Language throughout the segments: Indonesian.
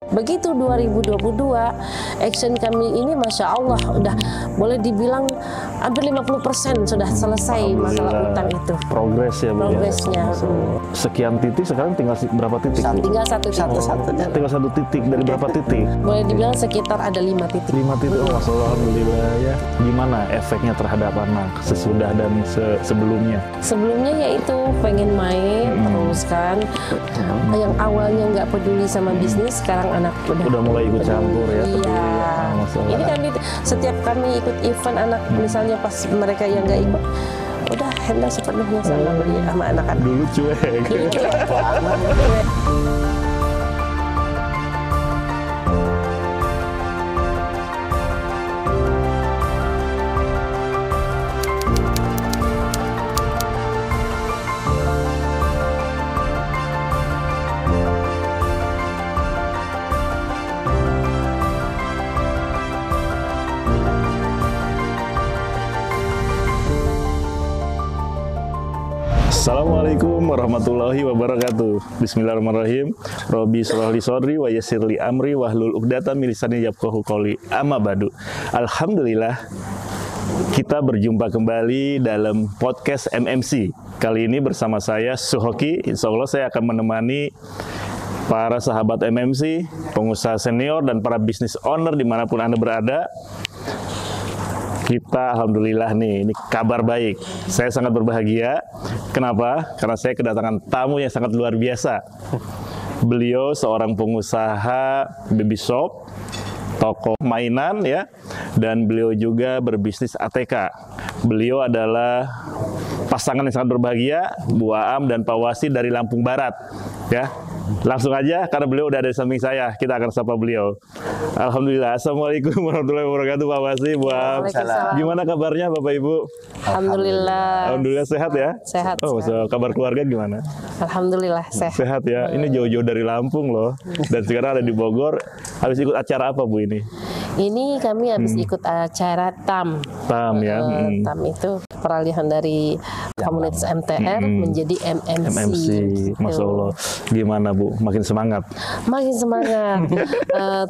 Begitu 2022, action kami ini Masya Allah udah boleh dibilang hampir 50% sudah selesai masalah utang itu. Progres ya Bu. Progresnya. Sekian titik, sekarang tinggal berapa titik? Tinggal satu titik. Tinggal satu titik dari berapa titik? Boleh dibilang sekitar ada 5 titik. 5 titik, oh Masya Allah, Alhamdulillah ya. Gimana efeknya terhadap anak sesudah dan sebelumnya? Sebelumnya yaitu pengen main terus kan. Yang awalnya nggak peduli sama bisnis, sekarang anak udah mulai ikut campur ya. Iya. Ini kami setiap kami ikut event anak, misalnya pas mereka yang nggak ikut, udah handle sepenuhnya sama anak-anak. Dulu cuek. Assalamualaikum warahmatullahi wabarakatuh. Bismillahirrahmanirrahim. Robbi shrah li shodri wa yassir li amri wahlul 'uqdatam min lisani yafqahu qawli. Amma ba'du. Alhamdulillah, kita berjumpa kembali dalam podcast MMC. Kali ini bersama saya Suhoki. Insya Allah saya akan menemani para sahabat MMC, pengusaha senior dan para business owner dimanapun Anda berada. Kita alhamdulillah nih, ini kabar baik. Saya sangat berbahagia. Kenapa? Karena saya kedatangan tamu yang sangat luar biasa. Beliau seorang pengusaha baby shop, toko mainan ya, dan beliau juga berbisnis ATK. Beliau adalah pasangan yang sangat berbahagia, Bu Aam dan Pak Wasi dari Lampung Barat. Ya, langsung aja karena beliau udah ada di samping saya, kita akan sapa beliau. Alhamdulillah. Assalamualaikum warahmatullahi wabarakatuh, Pak Wasi, Bu Aam. Gimana kabarnya Bapak Ibu? Alhamdulillah. Alhamdulillah sehat ya? Sehat. Oh, sehat. Kabar keluarga gimana? Alhamdulillah sehat. Sehat ya. Ini jauh-jauh dari Lampung loh. Dan sekarang ada di Bogor. Habis ikut acara apa Bu ini? Ini kami habis ikut acara TAM. TAM ya. TAM itu peralihan dari komunitas MTR menjadi MMC. Masya Allah. Gimana Bu? Makin semangat? Makin semangat.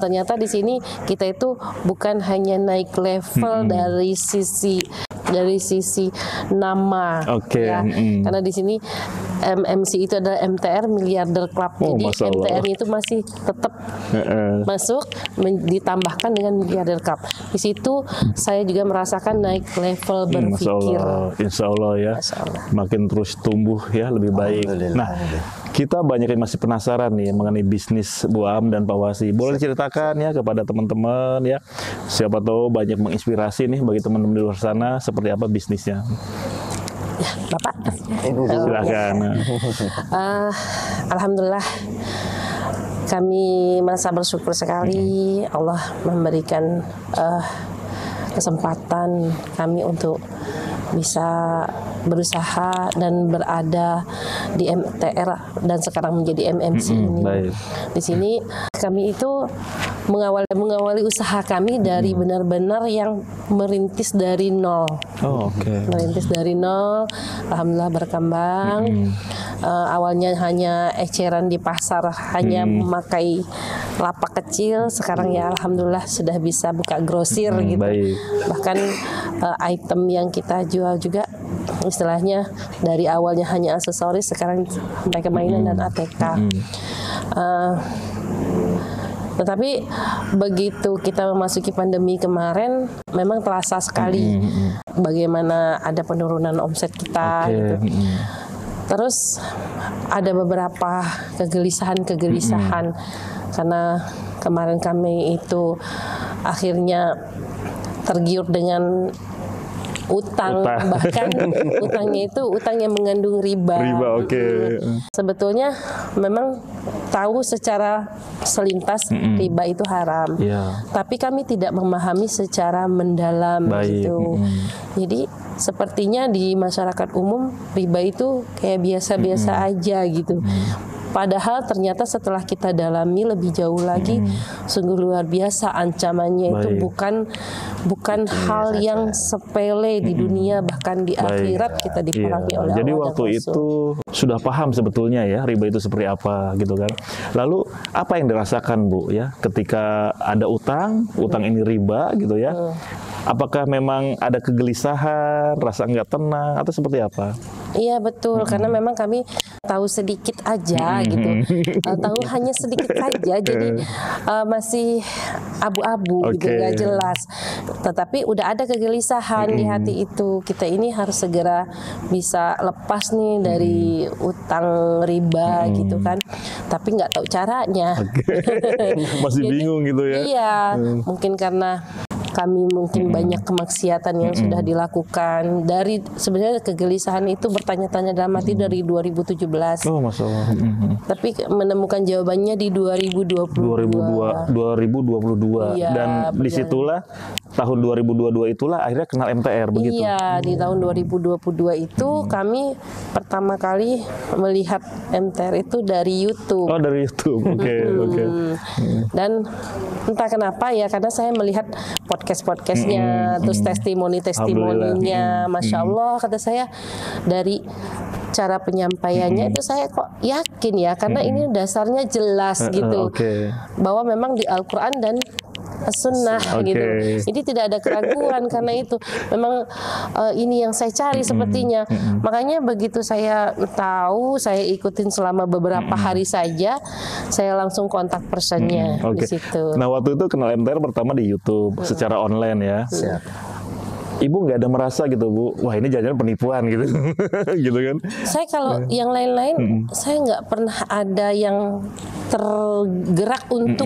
Ternyata di sini kita itu bukan hanya naik level dari sisi nama. Ya. Karena di sini MMC itu adalah MTR Miliarder Club. Jadi MTR itu masih tetap masuk, ditambahkan dengan Miliarder Cup. Di situ saya juga merasakan naik level berpikir. Insya Allah ya. Makin terus tumbuh ya, lebih baik. Nah, kita banyak yang masih penasaran nih mengenai bisnis Bu Aam dan Pak Wasi. Boleh ceritakan ya kepada teman-teman ya. Siapa tahu banyak menginspirasi nih bagi teman-teman di luar sana seperti apa bisnisnya. Ya, Bapak. Silakan. Alhamdulillah. Kami merasa bersyukur sekali Allah memberikan kesempatan kami untuk bisa berusaha dan berada di MTR dan sekarang menjadi MMC ini. Di sini kami itu mengawali usaha kami dari benar-benar yang merintis dari nol. Merintis dari nol, alhamdulillah berkembang. Awalnya hanya eceran di pasar, hanya memakai lapak kecil. Sekarang ya alhamdulillah sudah bisa buka grosir gitu. Bahkan item yang kita jual juga istilahnya dari awalnya hanya aksesoris, sekarang sampai ke mainan dan ATK. Tetapi begitu kita memasuki pandemi kemarin, memang terasa sekali bagaimana ada penurunan omset kita. Gitu. Terus ada beberapa kegelisahan karena kemarin kami itu akhirnya tergiur dengan utang. Bahkan utangnya itu utang yang mengandung riba. Sebetulnya memang tahu secara selintas riba itu haram, tapi kami tidak memahami secara mendalam gitu. Jadi sepertinya di masyarakat umum riba itu kayak biasa-biasa aja gitu. Padahal ternyata setelah kita dalami lebih jauh lagi, sungguh luar biasa ancamannya. Itu bukan hal yang sepele di dunia, bahkan di akhirat kita diperangi oleh Allah. Jadi waktu itu sudah paham sebetulnya ya riba itu seperti apa gitu kan. Lalu apa yang dirasakan Bu ya ketika ada utang ini riba gitu ya? Apakah memang ada kegelisahan, rasa nggak tenang, atau seperti apa? Iya betul, karena memang kami tahu sedikit aja gitu, tahu hanya sedikit saja, jadi masih abu-abu gitu, nggak jelas. Tetapi udah ada kegelisahan di hati itu, kita ini harus segera bisa lepas nih dari utang riba gitu kan, tapi nggak tahu caranya. Masih bingung gitu ya? Iya, mungkin karena kami mungkin banyak kemaksiatan yang sudah dilakukan. Dari sebenarnya kegelisahan itu bertanya-tanya dalam hati dari 2017. Oh, Masya Allah. Tapi menemukan jawabannya di 2022. 2022. Iya, dan benar. Disitulah tahun 2022 itulah akhirnya kenal MTR begitu. Iya, di tahun 2022 itu kami pertama kali melihat MTR itu dari YouTube. Oh, dari YouTube. Oke. Dan entah kenapa ya, karena saya melihat podcast-podcastnya, terus testimoni-testimoninya, Masya Allah, kata saya, dari cara penyampaiannya itu saya kok yakin ya, karena ini dasarnya jelas gitu, bahwa memang di Al-Quran dan Sunnah gitu. Jadi tidak ada keraguan karena itu memang ini yang saya cari sepertinya. Makanya begitu saya tahu, saya ikutin selama beberapa hari saja, saya langsung kontak personnya di situ. Nah, waktu itu kenal MTR pertama di YouTube secara online ya. Ibu nggak ada merasa gitu Bu, wah ini jangan-jangan penipuan gitu, gitu kan? Saya kalau yang lain-lain, saya nggak pernah ada yang tergerak untuk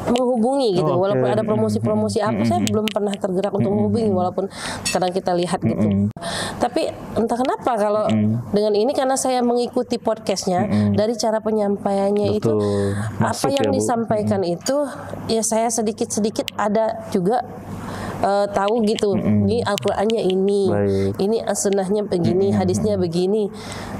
menghubungi gitu, walaupun ada promosi-promosi apa, saya belum pernah tergerak untuk menghubungi, walaupun kadang kita lihat gitu. Tapi entah kenapa kalau dengan ini, karena saya mengikuti podcastnya, dari cara penyampaiannya itu, apa yang disampaikan itu, ya saya sedikit-sedikit ada juga tahu gitu, ini Al-Qur'annya ini sunnahnya begini, hadisnya begini.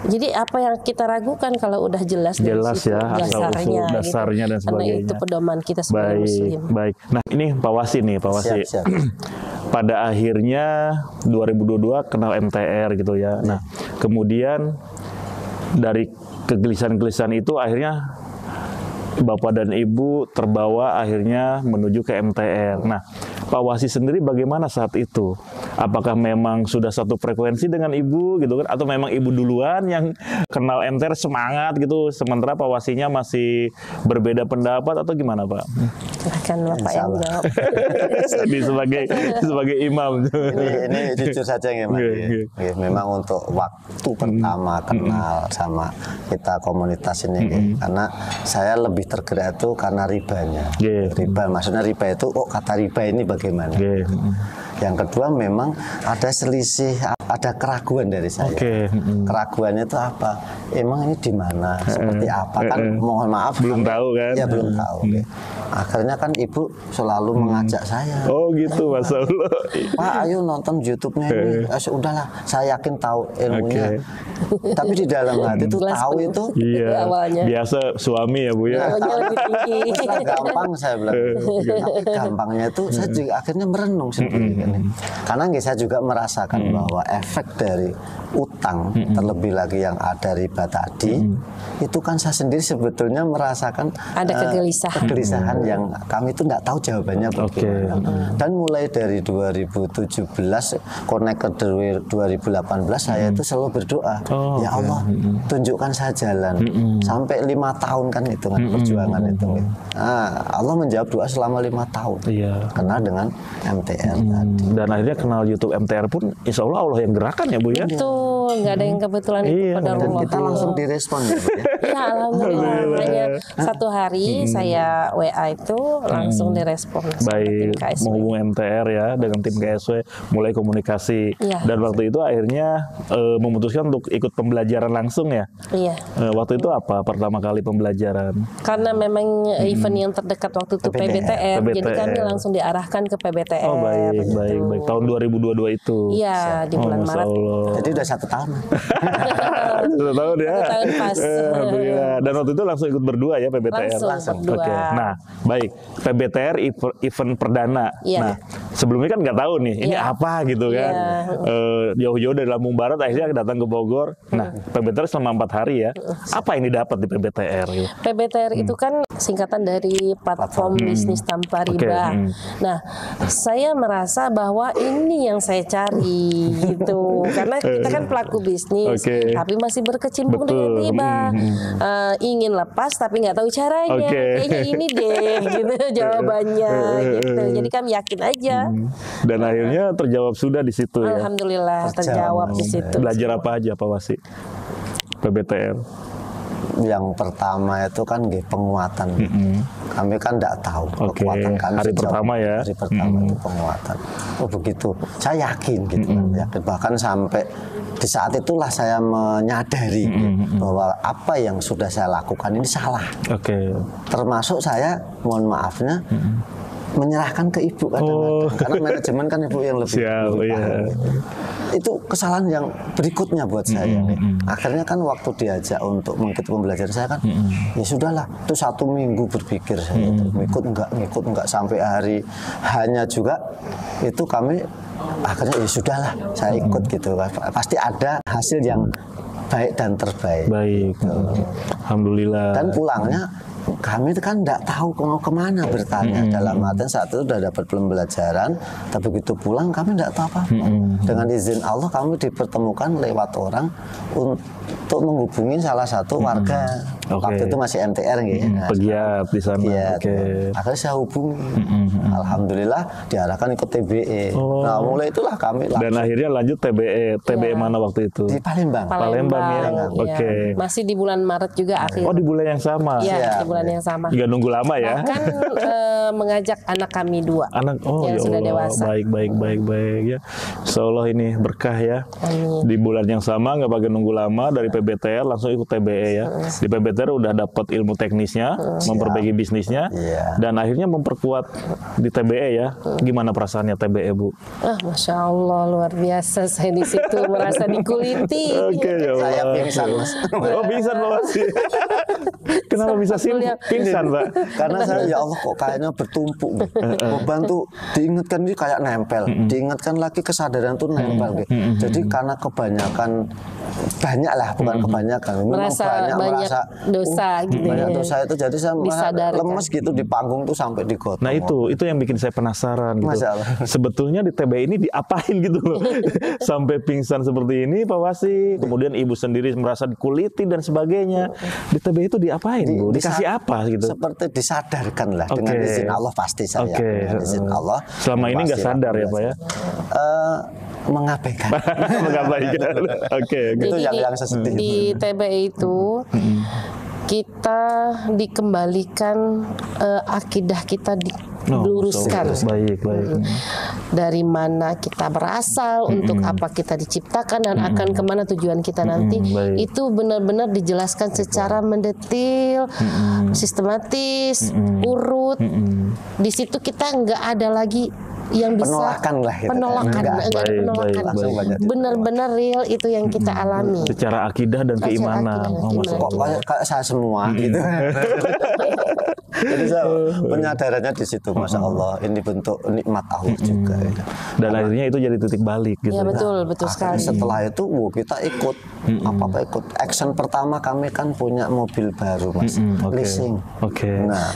Jadi apa yang kita ragukan kalau udah jelas dari situ, ya, dasarnya dasarnya gitu. dan sebagainya. Karena itu pedoman kita sebagai Muslim. Baik. Nah, ini Pak Wasi nih, Pak Wasi. Pada akhirnya 2022 kenal MTR gitu ya. Nah, kemudian dari kegelisahan-kegelisahan itu akhirnya Bapak dan Ibu terbawa akhirnya menuju ke MTR. Nah, Pak Wasi sendiri bagaimana saat itu? Apakah memang sudah satu frekuensi dengan Ibu gitu kan? Atau memang Ibu duluan yang kenal MTR semangat gitu, sementara Pak Wasinya masih berbeda pendapat atau gimana Pak? Silahkan Bapak yang jawab. sebagai imam. Ini jujur saja ya, memang untuk waktu pertama kenal sama kita komunitas ini, karena saya lebih tergerak itu karena ribanya. Riba, maksudnya riba itu, kata riba ini bagaimana? Yang kedua memang ada selisih, ada keraguan dari saya. Keraguannya itu apa? Emang ini di mana? Seperti apa? Kan mohon maaf. Belum tahu kan? Ya belum tahu. Akhirnya kan Ibu selalu mengajak saya. Oh gitu, Masya Allah. Pak, ayo nonton YouTube-nya ini. Udahlah, saya yakin tahu ilmunya. Tapi di dalam hati itu tahu itu. Iya. Awalnya. Biasa suami ya Bu ya. Lebih tinggi. Gampang saya bilang. Tapi gampangnya itu saya juga akhirnya merenung sendiri. Karena saya juga merasakan bahwa efek dari utang, terlebih lagi yang ada riba tadi, itu kan saya sendiri sebetulnya merasakan ada kegelisahan yang kami itu tidak tahu jawabannya bagaimana. Dan mulai dari 2017 connect ke 2018 saya itu selalu berdoa, ya Allah tunjukkan saya jalan. Sampai 5 tahun kan hitungan perjuangan itu. Nah, Allah menjawab doa selama 5 tahun. Karena dengan MTR tadi. Dan akhirnya kenal YouTube MTR pun insya Allah yang gerakan ya Bu ya. Betul, nggak ada yang kebetulan itu pada Dan Allah. kita langsung direspon ya Bu ya. Ya alhamdulillah, hanya satu hari saya WA itu langsung direspon sama tim Baik, KSW. menghubung MTR ya dengan tim KSW, mulai komunikasi. Dan waktu itu akhirnya memutuskan untuk ikut pembelajaran langsung ya. Waktu itu apa pertama kali pembelajaran? Karena memang event yang terdekat waktu itu PBTR, jadi kami langsung diarahkan ke PBTR. Oh baik. Tahun 2022 itu. Iya, di bulan Maret. Jadi udah 1 tahun. 1 tahun ya. 1 tahun pas. Alhamdulillah. Dan waktu itu langsung ikut berdua ya PBTR. Langsung berdua. Oke. Nah, baik. PBTR event perdana. Nah, sebelumnya kan nggak tahu nih ini apa gitu kan. Jauh-jauh dari Lampung Barat akhirnya datang ke Bogor. Nah, PBTR selama 4 hari ya. Apa yang didapat di PBTR? Gitu? PBTR itu kan singkatan dari platform bisnis tanpa riba. Nah, saya merasa bahwa ini yang saya cari gitu. Karena kita kan pelaku bisnis, tapi masih berkecimpung dengan riba. Ingin lepas tapi nggak tahu caranya. Kayaknya ini deh gitu jawabannya gitu. Jadi kami yakin aja. Dan akhirnya terjawab sudah di situ ya. Alhamdulillah terjawab di situ. Belajar apa aja Pak Wasi? PBTR. Yang pertama itu kan penguatan. Kami kan tidak tahu kekuatan kami. Hari pertama ya. Hari pertama itu penguatan. Oh begitu. Saya yakin gitu kan. Yakin. Bahkan sampai di saat itulah saya menyadari bahwa apa yang sudah saya lakukan ini salah. Termasuk saya, mohon maafnya, menyerahkan ke ibu kadang-kadang. Karena manajemen kan ibu yang lebih paham. Itu kesalahan yang berikutnya buat saya. Akhirnya kan waktu diajak untuk mengikuti pembelajaran saya kan, ya sudahlah, itu 1 minggu berpikir saya itu ngikut enggak sampai hari hanya juga itu kami akhirnya ya sudahlah saya ikut gitu. Pasti ada hasil yang baik dan terbaik. Baik. Alhamdulillah. Dan pulangnya kami itu kan tidak tahu mau kemana bertanya. Dalam artian saat itu sudah dapat pembelajaran, tapi begitu pulang kami tidak tahu apa-apa. Dengan izin Allah kami dipertemukan lewat orang untuk menghubungi salah satu warga. Waktu itu masih MTR gitu. Pegiat di sana. Akhirnya saya hubungi. Alhamdulillah diarahkan ikut TBE. Nah mulai itulah kami langsung. Dan akhirnya lanjut TBE. TBE mana waktu itu? Di Palembang. Palembang ya. Masih di bulan Maret juga akhirnya. Oh di bulan yang sama. Iya, di bulan yang sama. Nggak nunggu lama ya. Bahkan mengajak anak kami 2 yang ya sudah Allah. dewasa. Baik ya. Insyaallah ini berkah ya. Di bulan yang sama nggak pakai nunggu lama, dari PBTR langsung ikut TBE ya. Di PBTR udah dapat ilmu teknisnya, memperbaiki bisnisnya, dan akhirnya memperkuat di TBE ya. Gimana perasaannya TBE Bu? Masya Allah luar biasa, saya di situ merasa dikuliti. Saya pingsan Mas. Oh pingsan Pak Wasi. Kenapa bisa pingsan Pak? Karena saya ya Allah kok kayaknya bertumpuk. Beban tuh diingatkan ini kayak nempel, diingatkan lagi kesadaran tuh nempel. Jadi karena kebanyakan banyak lah, bukan kebanyakan, memang banyak dosa gitu. Banyak dosa itu jadi saya lemes gitu di panggung tuh sampai digotong. Nah itu yang bikin saya penasaran gitu. Sebetulnya di TBE ini diapain gitu loh. Sampai pingsan seperti ini Pak Wasi. Kemudian ibu sendiri merasa dikuliti dan sebagainya. Di TBE itu diapain Bu? Dikasih apa gitu? Seperti disadarkan lah dengan izin Allah pasti saya. Dengan izin Allah. Selama ini nggak sadar ya Pak ya? Mengabaikan. Itu yang sesedih. Di TBE itu kita dikembalikan akidah kita diluruskan. Baik. Dari mana kita berasal, untuk apa kita diciptakan, dan akan kemana tujuan kita nanti. Itu benar-benar dijelaskan secara mendetil, sistematis, urut. Di situ kita nggak ada lagi yang bisa penolakan. Benar-benar real itu yang kita alami. Secara akidah dan keimanan. Kayak saya semua gitu. Jadi penyadarannya di situ, Masya Allah, ini bentuk nikmat Allah juga. Dan akhirnya itu jadi titik balik gitu. Ya betul sekali. Setelah itu kita ikut ikut. Action pertama kami kan punya mobil baru Mas, leasing. Nah,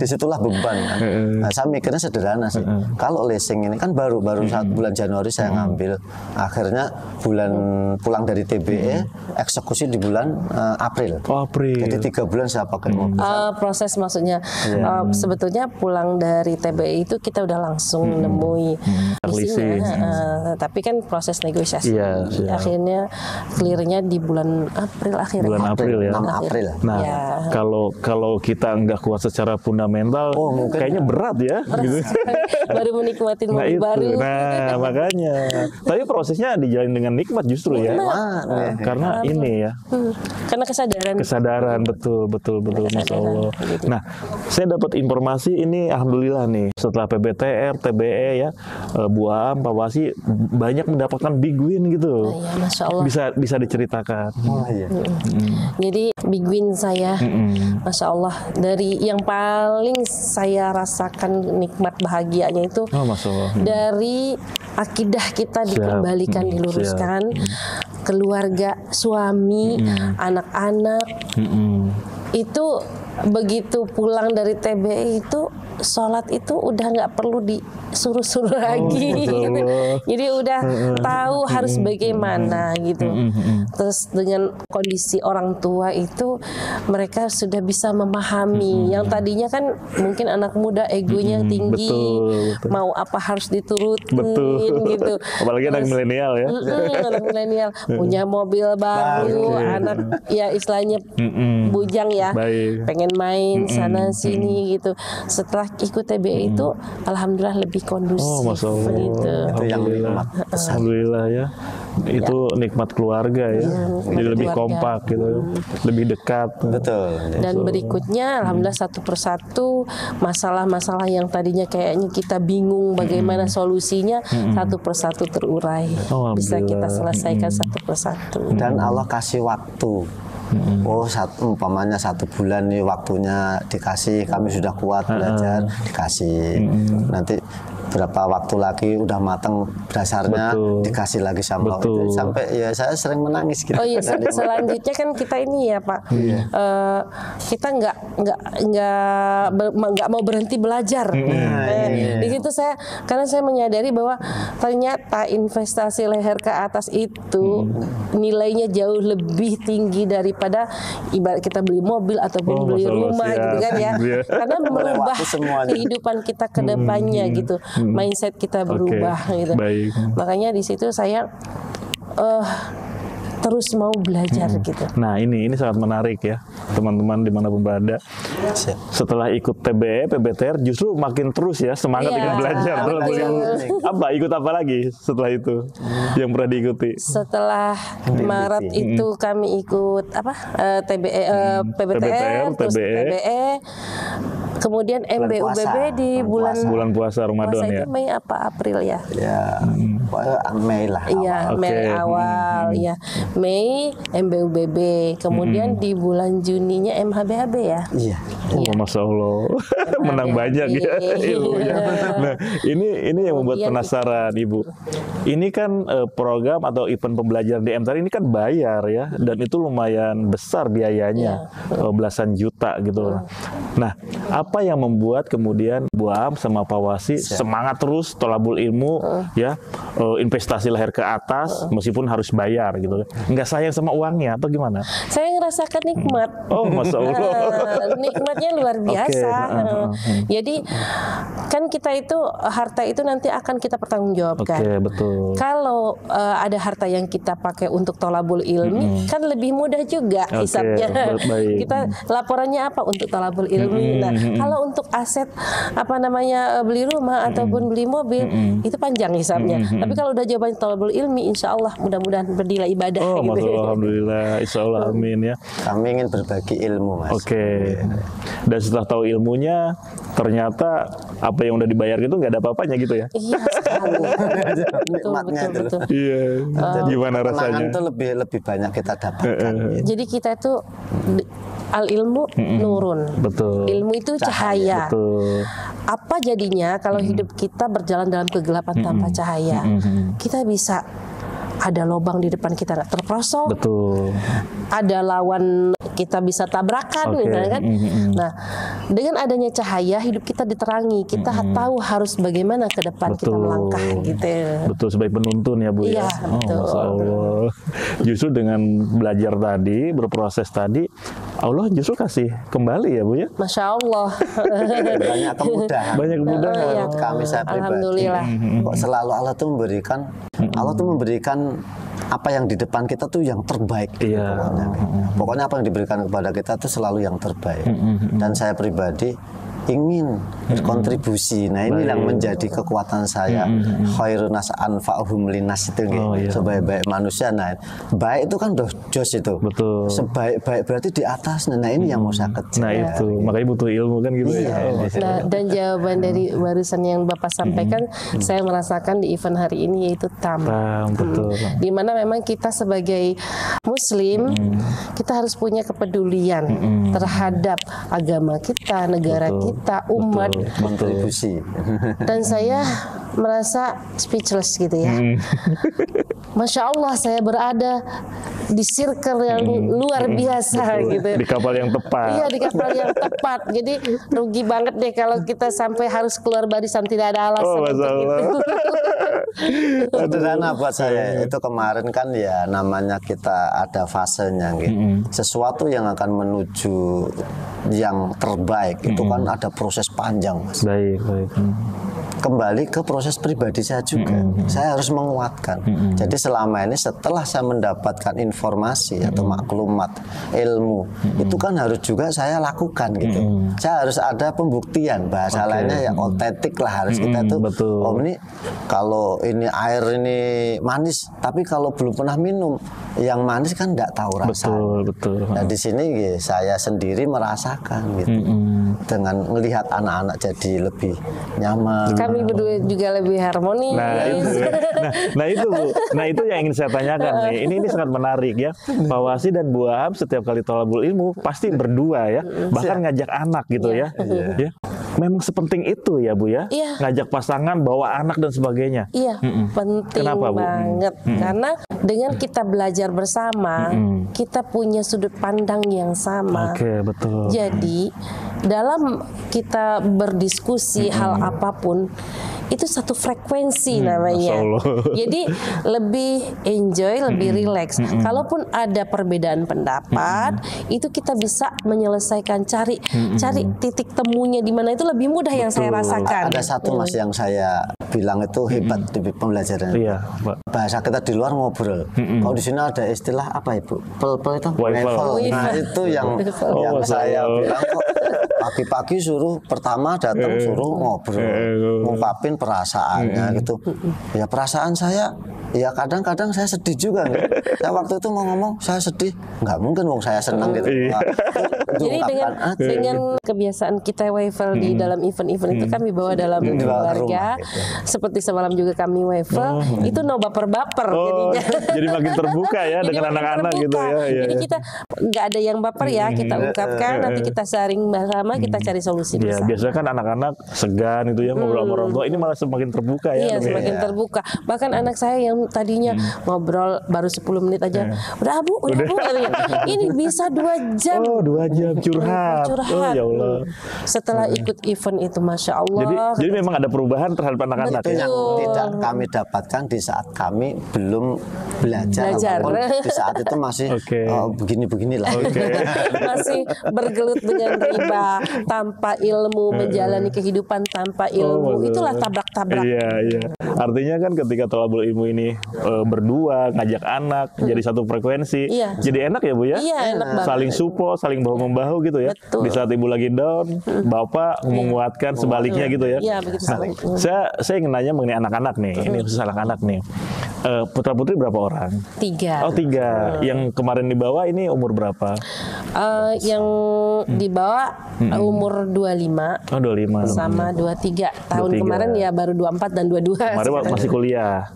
disitulah beban kan. Nah, saya mikirnya sederhana sih. Kalau leasing ini kan baru bulan Januari saya ngambil. Akhirnya pulang dari TBE, eksekusi di bulan April. Jadi 3 bulan saya pakai mobil. Proses maksudnya sebetulnya pulang dari TBE itu kita udah langsung nemui leasingnya. Tapi kan proses negosiasi. Akhirnya clearnya di bulan April akhirnya. Bulan April ya. 6 April. Nah, kalau kita nggak kuat secara fundamental, kayaknya berat ya. Gitu. Baru menikmati mobil baru. Nah, makanya. Tapi prosesnya dijalin dengan nikmat justru ya. Karena ini ya. Karena kesadaran. Betul. Masya Allah. Nah, saya dapat informasi ini alhamdulillah nih setelah PBTR, TBE ya, Bu Am, Pak Wasi banyak mendapatkan big win gitu. Ya, Masya Allah. Bisa diceritakan. Jadi big win saya, Masya Allah, dari yang paling saya rasakan nikmat bahagianya itu Masya Allah. dari akidah kita dikembalikan, diluruskan, keluarga, suami, anak-anak, itu begitu pulang dari TBE itu sholat itu udah nggak perlu disuruh-suruh lagi gitu. Jadi udah tahu harus bagaimana gitu. Terus dengan kondisi orang tua itu mereka sudah bisa memahami. Yang tadinya kan mungkin anak muda egonya tinggi, betul. mau apa harus diturutin gitu. Apalagi anak milenial ya. Anak milenial punya mobil baru, anak ya istilahnya bujang ya, pengen main sana sini gitu. Setelah ikut TBE itu alhamdulillah lebih kondusif. Masya Allah. Gitu. Itu yang nikmat. Alhamdulillah ya. Itu nikmat keluarga ya. Jadi lebih kompak gitu, lebih dekat. Betul. Dan berikutnya alhamdulillah satu persatu masalah-masalah yang tadinya kayaknya kita bingung bagaimana solusinya, satu persatu terurai. Bisa kita selesaikan satu persatu. Dan Allah kasih waktu. Umpamanya 1 bulan nih waktunya dikasih, kami sudah kuat belajar, dikasih. Nanti berapa waktu lagi udah matang dasarnya, dikasih lagi sama Allah. Itu sampai ya saya sering menangis gitu. Oh iya, selanjutnya kan kita ini ya Pak, kita nggak mau berhenti belajar. Di situ karena saya menyadari bahwa ternyata investasi leher ke atas itu nilainya jauh lebih tinggi daripada ibarat kita beli mobil ataupun beli rumah gitu kan ya. Karena merubah kehidupan kita ke depannya gitu. Mindset kita berubah gitu. Makanya di situ saya terus mau belajar gitu. Nah ini sangat menarik ya teman-teman dimanapun berada. Setelah ikut TBE, PBTR justru makin terus ya semangat ingin belajar. Ikut apa lagi setelah itu yang pernah diikuti? Setelah Maret itu kami ikut TBE, PBTR, terus TBE. Kemudian MBUBB di bulan puasa Ramadan ya. Itu Mei apa April ya? Ya, Mei lah. Iya, Mei awal ya. Mei MBUBB. Kemudian di bulan Juninya MHBHB ya. Iya. Masya Allah. Menang banyak ya ilmunya. Nah, ini yang membuat penasaran Ibu. Ini kan program atau event pembelajaran di MTR ini kan bayar ya, dan itu lumayan besar biayanya, belasan juta gitu. Nah, apa yang membuat kemudian Bu Am sama Pak Wasi semangat terus tolabul ilmu ya, investasi leher ke atas meskipun harus bayar gitu? Nggak sayang sama uangnya atau gimana? Saya ngerasakan nikmat. Masya Allah. Nikmatnya luar biasa. Jadi kan kita itu harta itu nanti akan kita pertanggungjawabkan. Betul. Kalau ada harta yang kita pakai untuk tolabul ilmi kan lebih mudah juga hisabnya. Kita laporannya apa untuk tolabul ilmi. Nah, kalau untuk aset beli rumah ataupun beli mobil itu panjang hisabnya. Tapi kalau udah jawaban tolabul ilmi, insya Allah mudah-mudahan bernilai ibadah. Gitu. Alhamdulillah, insya Allah, amin ya. Kami ingin berbagi ilmu, Mas. Dan setelah tahu ilmunya, ternyata apa yang udah dibayar gitu nggak ada apa-apanya gitu ya? Iya sekali. betul. Iya. Gimana rasanya? Itu lebih banyak kita dapatkan. Jadi kita itu al ilmu nurun. Betul. Ilmu itu cahaya. Betul. Apa jadinya kalau hidup kita berjalan dalam kegelapan tanpa cahaya? Kita bisa ada lubang di depan kita nggak terperosok. Betul. Ada lawan kita bisa tabrakan misalnya kan. Nah, dengan adanya cahaya hidup kita diterangi. Kita tahu harus bagaimana ke depan kita melangkah gitu. Betul, sebagai penuntun ya Bu ya. Betul. Masya Allah. Justru dengan belajar tadi, berproses tadi, Allah justru kasih kembali ya Bu ya. Masya Allah. Banyak kemudahan. Banyak kemudahan. Kami saya pribadi. Alhamdulillah. Kok selalu Allah tuh memberikan apa yang di depan kita tuh yang terbaik. Pokoknya apa yang diberikan kepada kita tuh selalu yang terbaik. Dan saya pribadi ingin berkontribusi. Nah ini yang menjadi kekuatan saya. Khairun nas anfa'uhum linnas itu sebaik-baik manusia. Nah baik itu kan jos itu. Betul. Sebaik-baik berarti di atas. Nah ini yang mau saya kejar. Nah itu makanya butuh ilmu kan gitu ya. Nah dan jawaban dari barusan yang Bapak sampaikan, saya merasakan di event hari ini yaitu betul. Dimana memang kita sebagai Muslim kita harus punya kepedulian terhadap agama kita, negara kita, umat, kontribusi. Dan saya merasa speechless gitu ya. Masya Allah, saya berada di circle yang luar biasa gitu. Di kapal yang tepat. Iya, di kapal yang tepat. Jadi rugi banget deh kalau kita sampai harus keluar barisan, tidak ada alasan untuk itu. Sederhana buat saya itu kemarin kan ya namanya kita ada fasenya gitu. Sesuatu yang akan menuju yang terbaik itu kan ada proses panjang, Mas. Baik. Kembali ke proses pribadi saya juga. Saya harus menguatkan. Jadi selama ini setelah saya mendapatkan informasi atau maklumat, ilmu, itu kan harus juga saya lakukan gitu. Saya harus ada pembuktian, bahasa lainnya ya otentik lah, harus kita tuh. Oh ini kalau ini air ini manis, tapi kalau belum pernah minum yang manis kan enggak tahu rasanya. Betul. Nah di sini saya sendiri merasakan gitu. Dengan melihat anak-anak jadi lebih nyaman. Kami berdua juga lebih harmonis. Nah itu yang ingin saya tanyakan nih. Ini sangat menarik ya. Pak Wasi dan Bu Wahab setiap kali thalabul ilmu pasti berdua ya, bahkan ngajak anak gitu ya. Memang sepenting itu ya Bu ya, ngajak pasangan, bawa anak dan sebagainya. Iya, penting. Kenapa, Bu? Banget. Karena dengan kita belajar bersama, kita punya sudut pandang yang sama. Oke, betul. Jadi dalam kita berdiskusi hal apapun, itu satu frekuensi namanya. Jadi lebih enjoy, lebih relax. Kalaupun ada perbedaan pendapat, itu kita bisa menyelesaikan, cari titik temunya di mana, itu lebih mudah. Yang saya rasakan. Ada satu Mas yang saya bilang itu hebat di pembelajaran. Iya, bahasa kita di luar ngobrol. Kalau di sini ada istilah apa Ibu? Pel itu. Nah itu yang saya bilang kok. Pagi-pagi suruh pertama datang suruh ngobrol, ngungkapin perasaannya gitu. Ya perasaan saya, ya kadang-kadang saya sedih juga. Saya waktu itu mau ngomong saya sedih, nggak mungkin wong saya senang gitu. Jadi dengan kebiasaan kita Waifel di dalam event-event itu kami bawa dalam keluarga. Seperti semalam juga kami Waifel, itu no baper-baper jadinya. Jadi makin terbuka ya dengan anak-anak gitu ya. Jadi kita nggak ada yang baper ya, kita ungkapkan, nanti kita sharing bersama, kita cari solusi bersama. Biasanya kan anak-anak segan itu ya ngobrol sama orang tua, ini malah semakin terbuka ya. Iya, semakin terbuka. Bahkan anak saya yang tadinya ngobrol baru 10 menit aja, udah Bu. Ini bisa 2 jam. 2 jam curhat. Ya Allah. Setelah ikut event itu, Masya Allah. Jadi memang ada perubahan terhadap anak-anak. Itu yang tidak kami dapatkan di saat kami belum belajar. Di saat itu masih begini-beginilah. Masih bergelut dengan riba, tanpa ilmu, menjalani kehidupan tanpa ilmu. Itulah tabrak-tabrak. Iya. Artinya kan ketika thalabul ilmu ini berdua, ngajak anak, jadi satu frekuensi. Jadi enak ya Bu ya? Iya, enak banget. Saling support, saling bahu-membahu gitu ya. Betul. Di saat Ibu lagi down, Bapak menguatkan sebaliknya gitu ya. Iya, begitu. Saya ingin nanya mengenai anak-anak nih. Ini khusus anak-anak nih. Putra-putri berapa orang? 3. Oh 3. Yang kemarin dibawa ini umur berapa? Yang dibawa umur 25. Oh 25. Sama 23. Tahun 23. Kemarin ya baru 24 dan 22. Kemarin masih kuliah.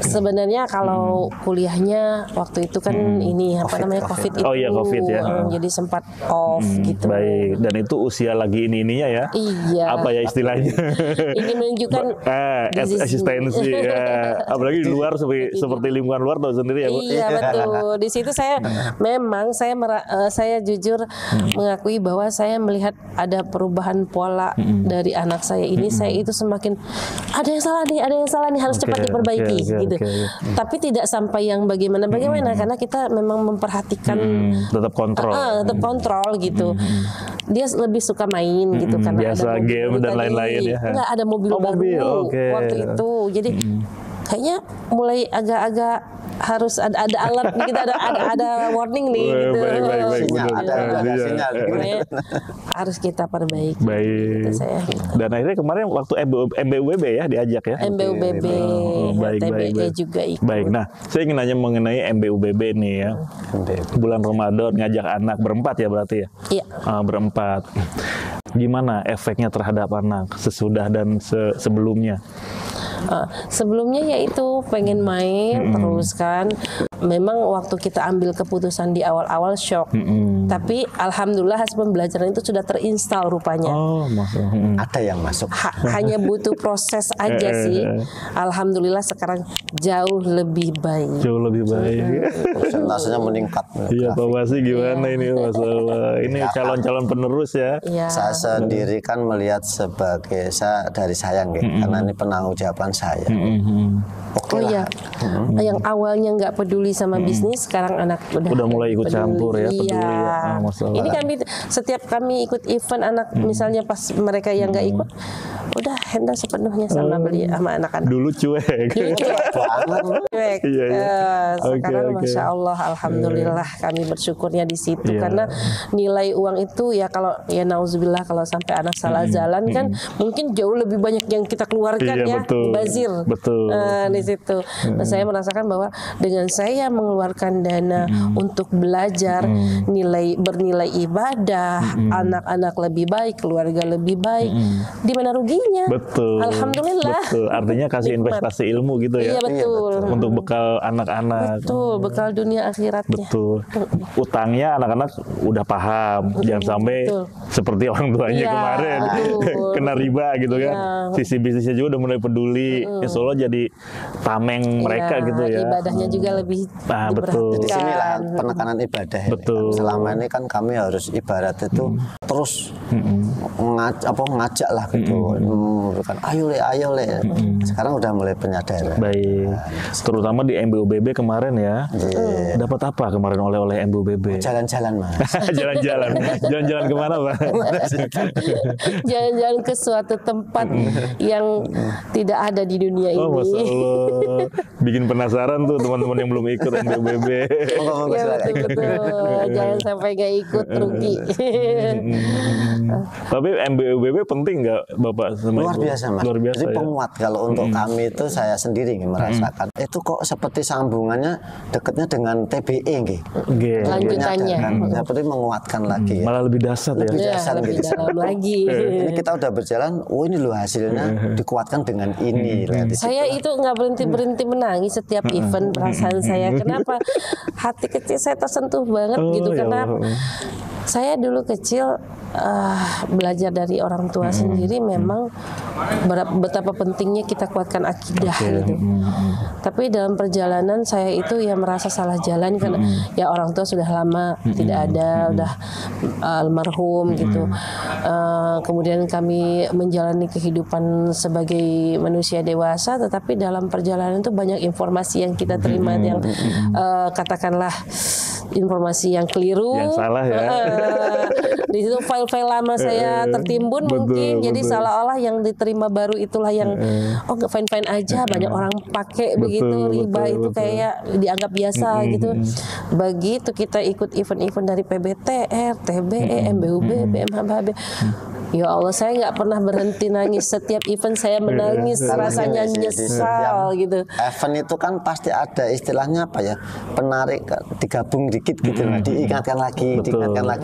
Sebenarnya kalau kuliahnya waktu itu kan ini namanya COVID itu. Oh iya COVID ya. Jadi sempat off gitu. Baik. Dan itu usia lagi ininya ya. Iya. Apa ya istilahnya? Ingin menunjukkan eksistensi ya. Apalagi di luar seperti lingkungan luar tahu sendiri ya Bu. Iya betul. Di situ saya memang saya jujur mengakui bahwa saya melihat ada perubahan pola dari anak saya ini. Saya itu semakin ada yang salah nih harus cepat diperbaiki gitu. Tapi tidak sampai yang bagaimana karena kita memang memperhatikan tetap kontrol. Tetap kontrol gitu. Dia lebih suka main gitu karena biasa ada game dan lain-lain ya. Enggak ada mobil baru waktu itu. Jadi kayaknya mulai agak-agak harus ada alat kita, ada warning nih gitu. Baik. Sinyal, ada sinyal. Harus kita perbaiki. Baik. Gitu saya. Dan akhirnya kemarin waktu MBUBB ya diajak ya. MBUBB, TBE juga ikut. Baik. Nah, saya ingin nanya mengenai MBUBB nih ya. Bulan Ramadan ngajak anak berempat ya berarti ya. Iya. Berempat. Gimana efeknya terhadap anak sesudah dan sebelumnya? Sebelumnya yaitu pengen main terus kan. Memang waktu kita ambil keputusan di awal-awal shock, tapi alhamdulillah hasil pembelajaran itu sudah terinstal rupanya. Oh, ada yang masuk. Hanya butuh proses aja sih. Alhamdulillah sekarang jauh lebih baik. Jauh lebih baik. Persentasenya meningkat. Iya, Pak Wasi gimana ini masalah? Ini calon-calon penerus ya. Saya sendiri kan melihat sebagai dari saya karena ini penanggung jawaban saya. Oh iya, yang awalnya nggak peduli sama bisnis, sekarang anak udah mulai ikut peduli. campur ya, peduli ya. Ini setiap kami ikut event anak, misalnya pas mereka yang nggak ikut, udah handle sepenuhnya sama sama anak-anak. Dulu cuek. Cuek. Sekarang masya Allah, alhamdulillah kami bersyukurnya di situ karena nilai uang itu ya kalau ya nauzubillah kalau sampai anak salah jalan kan mungkin jauh lebih banyak yang kita keluarkan ya, bazir. Betul. Di situ. Nah, saya merasakan bahwa dengan saya mengeluarkan dana untuk belajar, bernilai ibadah, anak-anak lebih baik, keluarga lebih baik, di mana ruginya? Betul. Alhamdulillah. Betul. Artinya kasih investasi ilmu gitu ya. Iya betul. Untuk bekal anak-anak. Betul, bekal dunia akhiratnya. Betul. Utangnya anak-anak udah paham, jangan sampai seperti orang tuanya kemarin kena riba gitu kan. Sisi bisnisnya juga udah mulai peduli. Insya Allah jadi tameng mereka gitu ya. Ibadahnya juga lebih betul. Di sinilah penekanan ibadah. Betul. Selama ini kan kami harus ibarat itu terus ngajak lah gitu. Bukan ayo le. Sekarang udah mulai penyadaran. Baik. Terutama di MBUBB kemarin ya. Dapat apa kemarin oleh MBUBB? Jalan-jalan Mas. Jalan-jalan kemana Pak? Jalan-jalan ke suatu tempat yang tidak ada di dunia ini. Masya Allah. Bikin penasaran tuh teman-teman yang belum ikut MBUBB. Ya betul. Jangan sampai gak ikut rugi. Tapi MBUBB penting nggak Bapak sama Luar Ibu? biasa Mas. Luar biasa. Jadi penguat kalau untuk kami itu saya sendiri merasakan itu kok seperti sambungannya dekatnya dengan TBE Lanjutannya. Seperti menguatkan lagi. Malah lebih dasar ya. Lebih dasar lebih gitu. dalam lagi. Ini kita udah berjalan, ini loh hasilnya dikuatkan dengan ini. Saya itu nggak berhenti menangis setiap event, perasaan saya. Kenapa? Hati kecil saya tersentuh banget gitu. Kenapa? Saya dulu kecil belajar dari orang tua sendiri memang betapa pentingnya kita kuatkan akidah gitu. Tapi dalam perjalanan saya itu ya merasa salah jalan karena ya orang tua sudah lama tidak ada, udah almarhum gitu. Kemudian kami menjalani kehidupan sebagai manusia dewasa, tetapi dalam perjalanan itu banyak informasi yang kita terima yang katakanlah informasi yang keliru, yang salah ya. Di situ file-file lama saya tertimbun mungkin, jadi seolah-olah yang diterima baru itulah yang fine-fine aja, banyak orang pakai begitu, riba itu kayak dianggap biasa gitu. Begitu kita ikut event-event dari PBTR, TBE, MBUBB, MHBB, ya Allah saya nggak pernah berhenti nangis. Setiap event saya menangis, rasanya nyesal gitu. Event itu kan pasti ada istilahnya apa ya, penarik, digabung dikit gitu, diingatkan lagi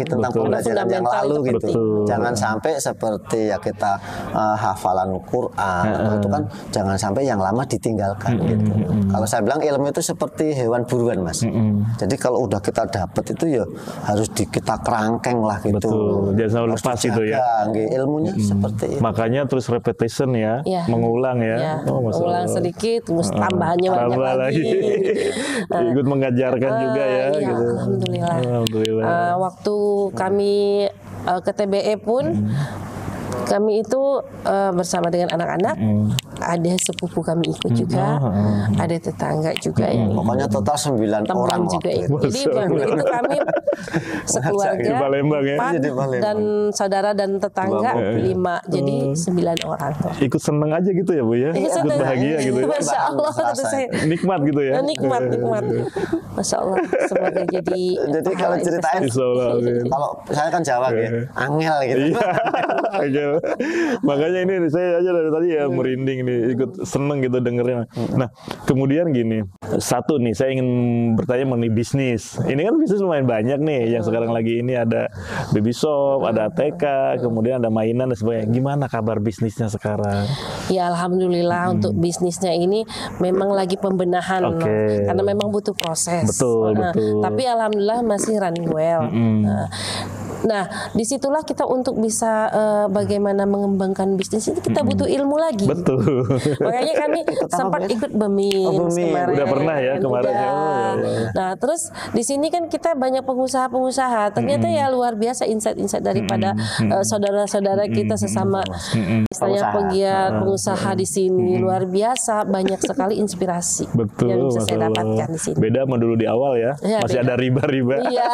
tentang pembelajaran yang lalu gitu. Jangan sampai seperti ya kita hafalan Quran itu kan jangan sampai yang lama ditinggalkan gitu. Kalau saya bilang ilmu itu seperti hewan buruan Mas. Jadi kalau udah kita dapat itu ya harus kita kerangkeng lah gitu. Betul. Jangan sampai lepas itu ya. Ilmunya seperti itu. Makanya terus repetition ya, mengulang ya. Mengulang sedikit, terus tambahannya banyak lagi. Ikut mengajarkan juga ya. Gitu. Alhamdulillah. Waktu kami ke TBE pun kami itu bersama dengan anak-anak ada sepupu kami ikut juga, ada tetangga juga yang pokoknya total 9 orang juga ikut. Jadi itu kami sekeluarga dan saudara dan tetangga 5, jadi 9 orang. Ikut seneng aja gitu ya Bu ya, ikut bahagia gitu ya. Masya Allah, nikmat gitu ya. Nikmat. Masya Allah, semoga jadi kalau ceritain, kalau saya kan Jawa ya, angel gitu. Iya, angel. Makanya ini saya aja dari tadi ya merinding nih, ikut seneng gitu dengerin. Nah, kemudian gini, satu nih saya ingin bertanya mengenai bisnis. Ini kan bisnis lumayan banyak nih, yang sekarang lagi ini ada baby shop, ada ATK, kemudian ada mainan dan sebagainya. Gimana kabar bisnisnya sekarang? Ya alhamdulillah untuk bisnisnya ini memang lagi pembenahan, karena memang butuh proses. Betul. Tapi alhamdulillah masih running well. Nah, disitulah kita untuk bisa bagaimana mengembangkan bisnis itu kita butuh ilmu lagi. Betul. Makanya kami sempat ikut BEMIN kemarin. Udah pernah ya kemarin. Nah, terus di sini kan kita banyak pengusaha-pengusaha. Ternyata ya luar biasa insight-insight daripada saudara-saudara kita sesama istilahnya pegiat pengusaha di sini. Luar biasa, banyak sekali inspirasi yang bisa saya dapatkan di sini. Beda sama dulu di awal ya. Masih beda. Ada riba-riba. Iya.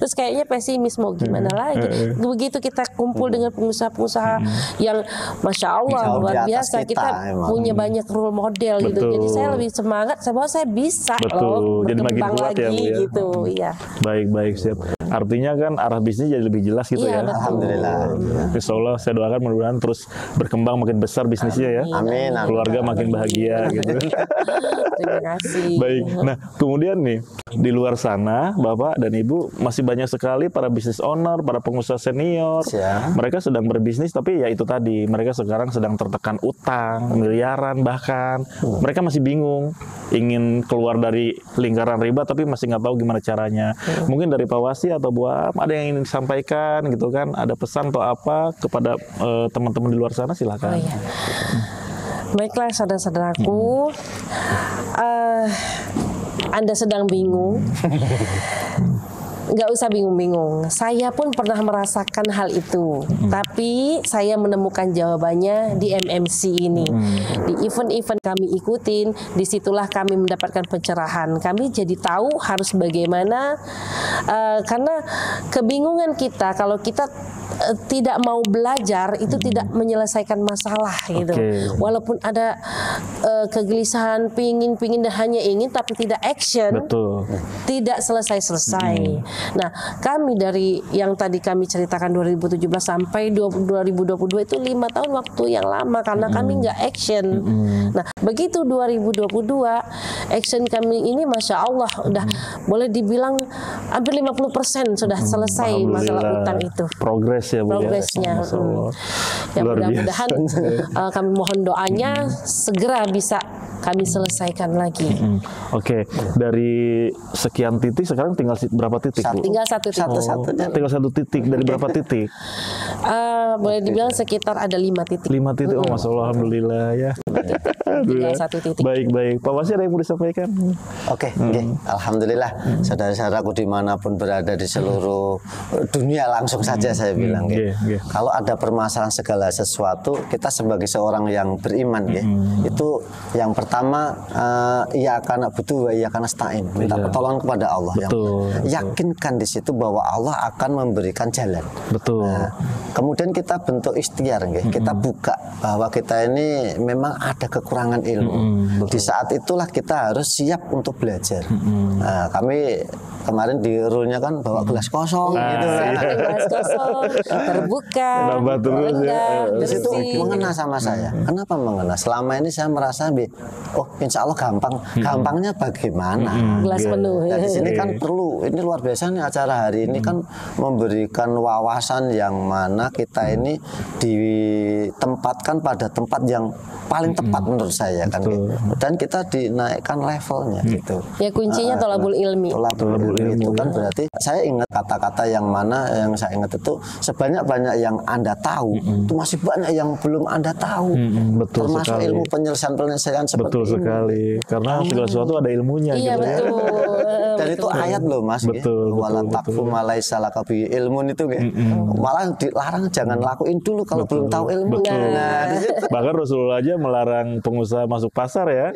Terus kayaknya pesimis mau gimana lagi. Begitu kita kumpul dengan pengusaha-pengusaha yang Masya Allah luar biasa, kita punya banyak role model gitu. Jadi saya lebih semangat, saya bisa loh jadi makin kuat lagi, ya Bu ya. Gitu. Iya. Baik siap. Artinya kan arah bisnis jadi lebih jelas gitu ya. Alhamdulillah. Insya Allah saya doakan mudah-mudahan terus berkembang makin besar bisnisnya ya. Amin. Keluarga makin bahagia gitu. Terima kasih. Baik. Nah, kemudian nih di luar sana Bapak dan Ibu masih banyak sekali para business owner, para pengusaha senior. Mereka sedang berbisnis tapi ya itu tadi, mereka sekarang sedang tertekan utang, miliaran bahkan. Mereka masih bingung, ingin keluar dari lingkaran riba tapi masih nggak tahu gimana caranya. Mungkin dari Pak Wasi atau Bu Am ada yang ingin disampaikan gitu kan, ada pesan atau apa kepada teman-teman di luar sana, silakan. Baiklah saudara-saudaraku, Anda sedang bingung. Nggak usah bingung-bingung. Saya pun pernah merasakan hal itu. Tapi saya menemukan jawabannya di MMC ini. Di event-event kami ikutin, disitulah kami mendapatkan pencerahan. Kami jadi tahu harus bagaimana, karena kebingungan kita kalau kita tidak mau belajar itu tidak menyelesaikan masalah gitu. Walaupun ada kegelisahan, pingin dan hanya ingin tapi tidak action, tidak selesai. Nah, kami dari yang tadi kami ceritakan 2017 sampai 2022 itu 5 tahun waktu yang lama karena kami nggak action. Nah, begitu 2022 action kami ini Masya Allah udah boleh dibilang hampir 50% sudah selesai masalah utang itu. Progres ya Bu. Progresnya. Ya mudah-mudahan kami mohon doanya segera bisa kami selesaikan lagi. Dari sekian titik sekarang tinggal berapa titik Bu? Tinggal satu titik. Tinggal satu titik dari berapa titik? Boleh dibilang sekitar ada 5 titik. 5 titik, oh Masya Allah, Alhamdulillah ya. Tinggal 1 titik. Baik. Pak Wasi ada yang mau disampaikan? Alhamdulillah. Saudara-saudaraku dimanapun berada di seluruh dunia langsung saja saya bilang. Kalau ada permasalahan segala sesuatu, kita sebagai seorang yang beriman itu yang pertama ia akan butuh ia akan stain, minta pertolongan kepada Allah. Yakinkan di situ bahwa Allah akan memberikan jalan. Nah, kemudian kita bentuk ikhtiar, kita buka bahwa kita ini memang ada kekurangan ilmu. Di saat itulah kita harus siap untuk belajar. Nah, kami kemarin di rule-nya kan bawa gelas kosong gitu. Gelas kosong, terbuka, di situ mengena sama saya. Kenapa mengena? Selama ini saya merasa insya Allah gampang. Gampangnya bagaimana? Gelas penuh. Nah, di sini kan perlu, ini luar biasa nih acara hari ini kan memberikan wawasan yang mana kita ini ditempatkan pada tempat yang paling tepat menurut saya kan gitu. Dan kita dinaikkan levelnya gitu. Ya kuncinya tolabul ilmi. Tolabul ilmi itu kan berarti saya ingat kata-kata yang mana yang saya ingat itu sebanyak-banyak yang Anda tahu itu masih banyak yang belum Anda tahu. Termasuk ilmu penyelesaian seperti ini. Betul sekali. Karena segala sesuatu ada ilmunya. Iya gitu betul. Dan itu ayat loh Mas. Wala taqfu ma laisa laka bihi ilmun itu malah dilarang jangan lakuin dulu kalau belum tahu ilmu. Bahkan Rasulullah aja melarang pengusaha masuk pasar ya.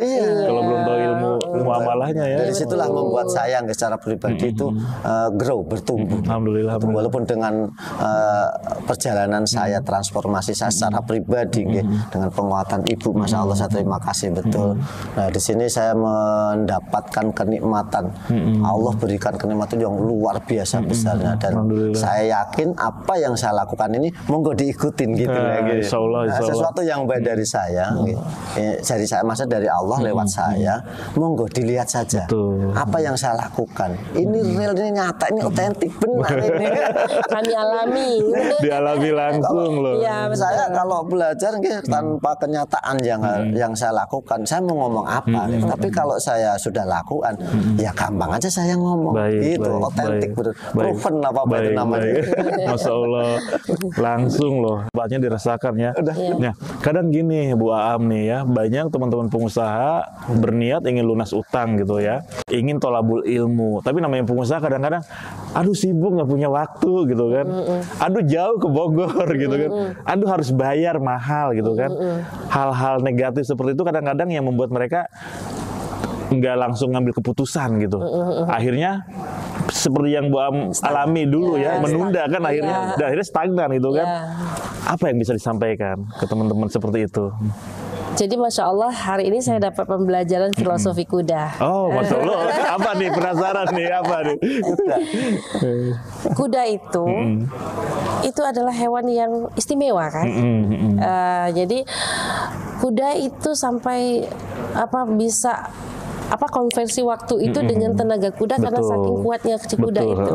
Kalau belum tahu ilmu muamalahnya ya. Dari situlah membuat saya secara pribadi itu grow, bertumbuh. Alhamdulillah. Walaupun dengan perjalanan saya, transformasi saya secara pribadi dengan penguatan ibu, masya Allah saya terima kasih betul. Nah di sini saya mendapatkan kenikmatan. Allah berikan kenikmatan yang luar biasa besarnya, dan saya yakin apa yang saya lakukan ini monggo diikutin gitu ya. Insya Allah. Sesuatu yang baik dari saya, dari saya masa dari Allah lewat saya, monggo dilihat saja apa yang saya lakukan. Ini real, ini nyata, ini otentik, benar ini. Kami alami. Dialami langsung loh. Ya, saya kalau belajar tanpa kenyataan yang saya lakukan, saya mau ngomong apa? Tapi kalau saya sudah lakukan, ya gampang aja saya ngomong. Itu otentik, proven apa itu namanya. Masya Allah, langsung loh, banyak dirasakan ya. Nah, kadang gini Bu Aam nih ya, banyak teman-teman pengusaha berniat ingin lunas utang gitu ya, ingin tolabul ilmu. Tapi namanya pengusaha kadang-kadang, aduh sibuk nggak punya waktu gitu kan, aduh jauh ke Bogor gitu kan, aduh harus bayar mahal gitu kan. Hal-hal negatif seperti itu kadang-kadang yang membuat mereka nggak langsung ngambil keputusan gitu. Akhirnya seperti yang Bu Aam alami dulu ya, menunda kan akhirnya, dan akhirnya stagnan itu kan. Apa yang bisa disampaikan ke teman-teman seperti itu? Jadi Masya Allah hari ini saya dapat pembelajaran filosofi kuda. Oh Masya Allah, apa nih, penasaran nih, apa nih? Kuda itu adalah hewan yang istimewa kan. Jadi kuda itu sampai bisa konversi waktu itu dengan tenaga kuda, karena saking kuatnya kuda itu.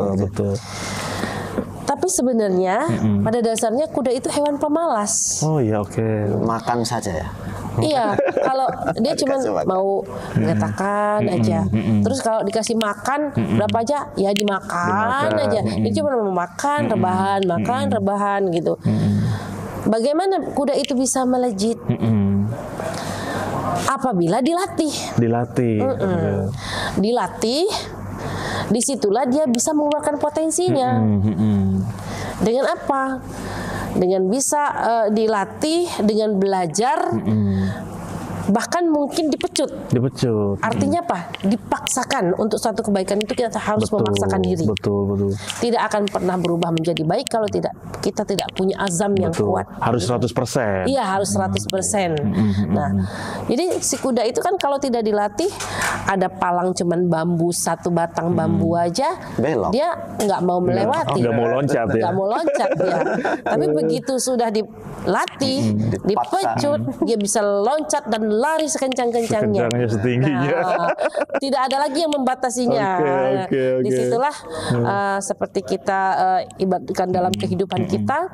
Tapi sebenarnya pada dasarnya kuda itu hewan pemalas. Oh iya, makan saja ya. Iya, kalau dia cuma mau mengatakan aja. Terus kalau dikasih makan berapa aja, ya dimakan aja. Dia cuma mau makan, rebahan, makan, rebahan gitu. Bagaimana kuda itu bisa melejit? Apabila dilatih. Dilatih, disitulah dia bisa mengeluarkan potensinya. Dengan apa? Dengan bisa dilatih, dengan belajar, bahkan mungkin dipecut. Artinya apa? Dipaksakan untuk suatu kebaikan itu kita harus memaksakan diri. Tidak akan pernah berubah menjadi baik kalau kita tidak punya azam yang kuat. Harus 100%. Iya, harus 100%. Nah, jadi si kuda itu kan kalau tidak dilatih, ada palang cuman bambu, satu batang bambu aja, belok. Dia nggak mau melewati. Nggak mau loncat ya. Nggak mau loncat dia. Tapi begitu sudah dilatih, dipecut, dia bisa loncat dan lari sekencang-kencangnya. Setingginya. Nah, tidak ada lagi yang membatasinya. Disitulah seperti kita ibaratkan dalam kehidupan kita,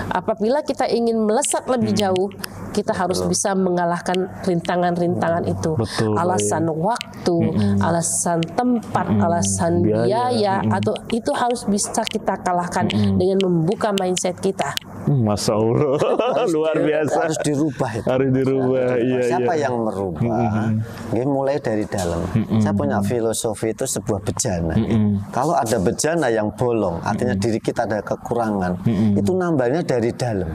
apabila kita ingin melesat lebih jauh, kita harus bisa mengalahkan rintangan-rintangan itu. Alasan waktu, alasan tempat, alasan biaya, atau itu harus bisa kita kalahkan dengan membuka mindset kita. Masya Allah, luar biasa. Harus dirubah itu. Siapa yang merubah? Mulai dari dalam. Saya punya filosofi itu sebuah bejana. Kalau ada bejana yang bolong, artinya diri kita ada kekurangan, itu nambahnya dari dalam.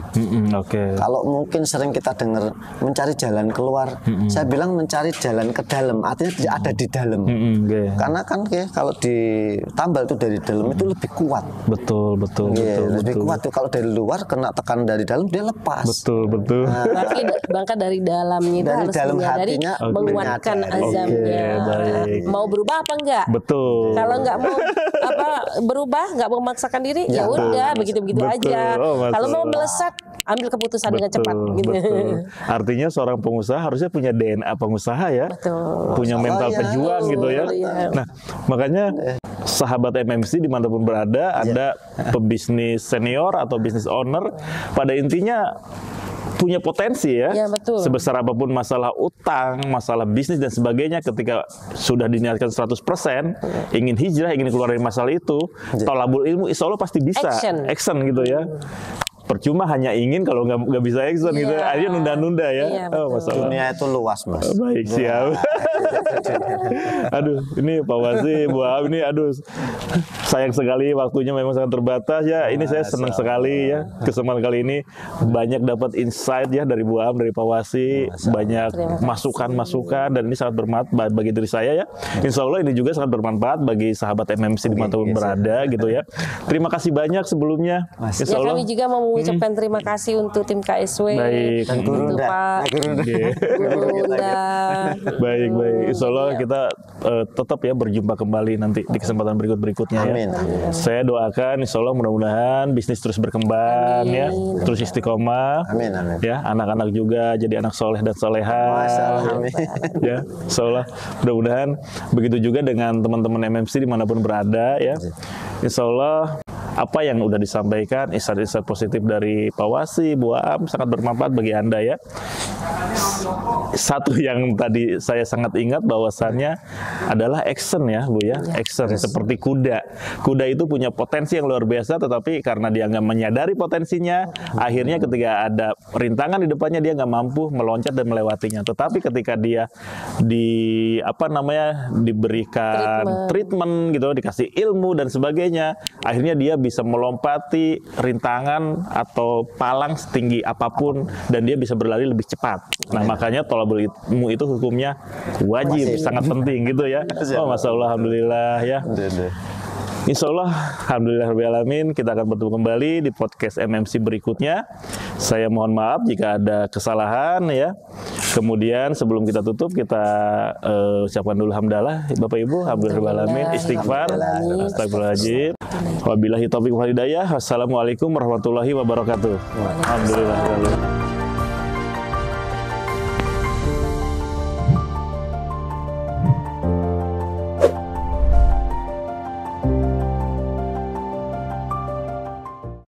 Kalau mungkin sering kita dengar mencari jalan keluar, saya bilang mencari jalan ke dalam, artinya ada di dalam. Karena kan kalau ditambal itu dari dalam itu lebih kuat. Betul. Lebih kuat tuh. Kalau dari luar kena tekan dari dalam dia lepas. Maka dari dalamnya itu harus menyadari, menguatkan azamnya. Mau berubah apa enggak? Kalau enggak mau berubah, enggak mau memaksakan diri, ya udah begitu-begitu aja. Kalau mau melesat, ambil keputusan dengan cepat. Artinya seorang pengusaha harusnya punya DNA pengusaha ya. Punya mental pejuang gitu ya. Nah, makanya sahabat MMC dimanapun berada, Anda pebisnis senior atau bisnis owner, pada intinya punya potensi ya, sebesar apapun masalah utang, masalah bisnis dan sebagainya, ketika sudah diniatkan 100%, ingin hijrah, ingin keluar dari masalah itu, tolabul ilmu, insya Allah pasti bisa, action gitu ya. percuma hanya ingin kalau nggak bisa action gitu, akhirnya nunda-nunda ya. Masalah. Dunia itu luas, Mas. Baik, siap. Aduh, ini Pak Wasi, Bu Am, ini aduh sayang sekali waktunya memang sangat terbatas ya. Ini saya senang sekali ya kesempatan kali ini banyak dapat insight ya dari Bu Am, dari Pak Wasi, banyak masukan-masukan dan ini sangat bermanfaat bagi diri saya ya. Insya Allah ini juga sangat bermanfaat bagi sahabat MMC dimanapun berada gitu ya. Terima kasih banyak sebelumnya. Ya, kami juga mau mengucapkan terima kasih untuk tim KSW, untuk Pak Gurunda. Baik. Insya Allah kita tetap ya berjumpa kembali nanti di kesempatan berikutnya ya. Saya doakan Insya Allah mudah-mudahan bisnis terus berkembang ya, terus istiqomah. Ya, anak-anak juga jadi anak soleh dan soleha. Ya, Insya Allah mudah-mudahan begitu juga dengan teman-teman MMC dimanapun berada ya. Insya Allah apa yang udah disampaikan, insight-insight positif dari Pak Wasi, Bu Am sangat bermanfaat bagi Anda ya. Satu yang tadi saya sangat ingat bahwasannya adalah action ya Bu ya, action seperti kuda. Kuda itu punya potensi yang luar biasa, tetapi karena dia nggak menyadari potensinya, akhirnya ketika ada rintangan di depannya dia nggak mampu meloncat dan melewatinya. Tetapi ketika dia diberikan treatment gitu, dikasih ilmu dan sebagainya, akhirnya dia bisa melompati rintangan atau palang setinggi apapun dan dia bisa berlari lebih cepat. Nah, makanya thalabul ilmu itu hukumnya wajib, sangat penting gitu ya. Oh, Masya Allah, alhamdulillah ya. Insya Allah, alhamdulillahirrahmanirrahim, kita akan bertemu kembali di podcast MMC berikutnya. Saya mohon maaf jika ada kesalahan ya. Kemudian sebelum kita tutup, kita ucapkan dulu hamdalah Bapak Ibu, alhamdulillahirrahmanirrahim, istighfar, astagfirullahaladzim. Wabillahi taufiq wal hidayah. Wassalamualaikum warahmatullahi wabarakatuh. Alhamdulillah.